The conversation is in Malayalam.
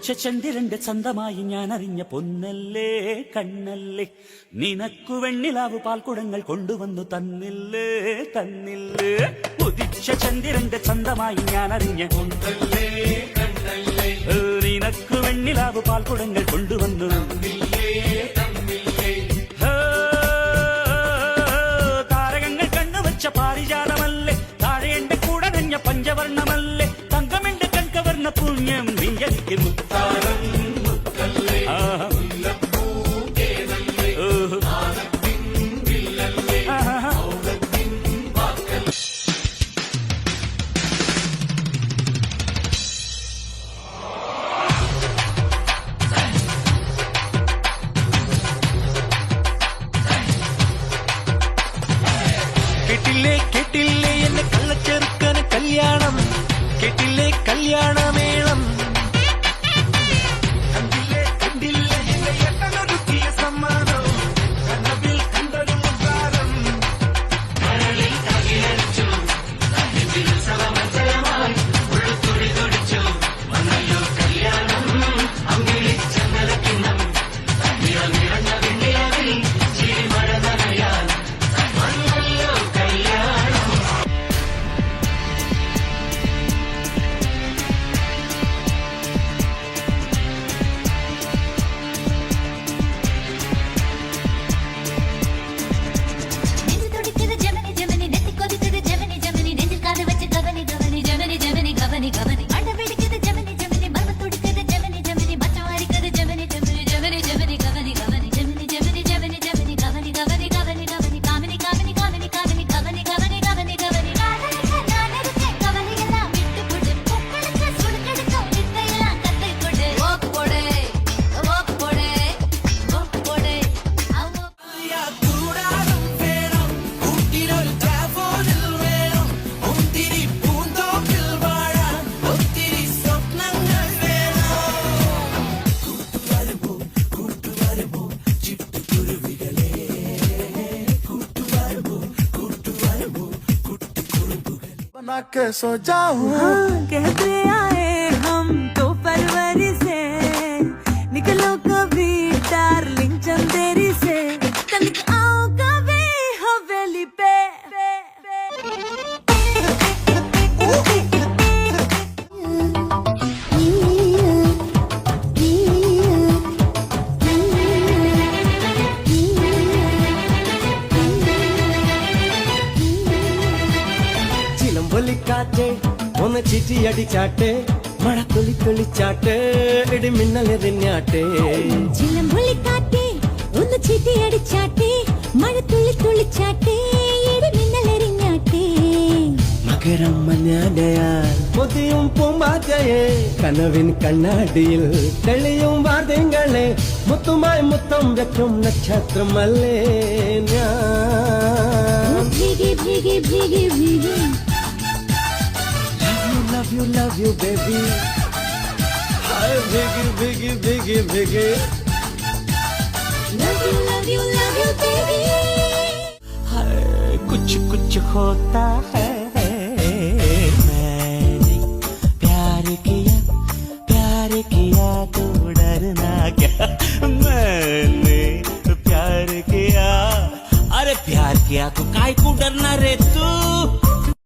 ഉദിച്ച ചന്ദ്രന്റെ ചന്തമായി ഞാൻ അറിഞ്ഞ പൊന്നല്ലേ കണ്ണല്ലേ, നിനക്കു വെണ്ണിലാവ് പാൽക്കുടങ്ങൾ കൊണ്ടുവന്നു തന്നില്ലേ തന്നില്ലേ. ഉദിച്ച ചന്ദ്രന്റെ ചന്തമായി ഞാൻ അറിഞ്ഞ പൊന്നല്ലേ കണ്ണല്ലേ, നിനക്കു വെണ്ണിലാവ് പാൽക്കുടങ്ങൾ കൊണ്ടുവന്നു തന്നില്ലേ തന്നില്ലേ. താരകങ്ങൾ കണ്ണുവച്ച പാരിജാതമല്ലേ, താഴെ എന്റെ കൂടെ നഞ്ഞ പഞ്ചവർണ്ണമല്ലേ, തങ്കമെന്റെ കൺകവർണ്ണ പുണ്യം നിഞ്ചലിക്ക് മുത്താരം മുത്തല്ലേ. കേട്ടില്ലേ കേട്ടില്ലേ എന്നെ കള്ളച്ചെറുക്കന് കല്യാണം, കേട്ടില്ലേ കല്യാണമേളം, കണ്ടില്ലേ കണ്ടില്ലേ എന്നെ എട്ടനൊരുക്കിയ സമ്മാനം, കണ്ണതിൽ കണ്ടൊരു മുദ്രാരം. മഴയിൽ കകിലടിച്ചു ഉത്സവമത്സരമായി ഉള്ളുത്തുടി തുടിച്ചു വന്നല്ലോ കല്യാണം, അമ്പിളിച്ചങ്ങലക്കിണ്ണം നിറഞ്ഞ വെണ്ണിലാവിൽ ചിരിമഴ നനയാൻ വന്നല്ലോ കല്യാണം. बना के सो जाऊं, कहते आए हम तो फरवरी से, निकलो कभी डार्लिंग चंदेरी से, तनिक आओ कभी हवेली पे. ചിലമ്പൊലിക്കാറ്റെ ഒന്ന് ചിറ്റിയടിച്ചാട്ടെ, മഴ തുളി തുളിച്ചാട്ടെ, ഇടിമിന്നലെറിഞ്ഞാട്ടെ. ചിലമ്പൊലിക്കാറ്റെ ഒന്ന് ചീട്ടിയടിച്ചാട്ടെ, മഴ തുള്ളി തുള്ളിച്ചാട്ടെ, ഇടിമിന്നലെറിഞ്ഞാട്ടെ. മകരം മഞ്ഞാടയാൽ മുതിയും പൂമ്പാറ്റയെ, കനവിൻ കണ്ണാടിയിൽ തെളിയും വാദ്യങ്ങളെ, മുത്തുമായി മുത്തം വെക്കും നക്ഷത്രമല്ലേ ഞാൻ. ഭീഗി ഭീഗി ഭീഗി ഭീഗി, love you baby, hi biggie biggie biggie biggie, love you baby. कुछ कुछ होता है, मैंने प्यार किया तो डरना क्या, मैंने प्यार किया, अरे प्यार किया तो काय को डरना रे.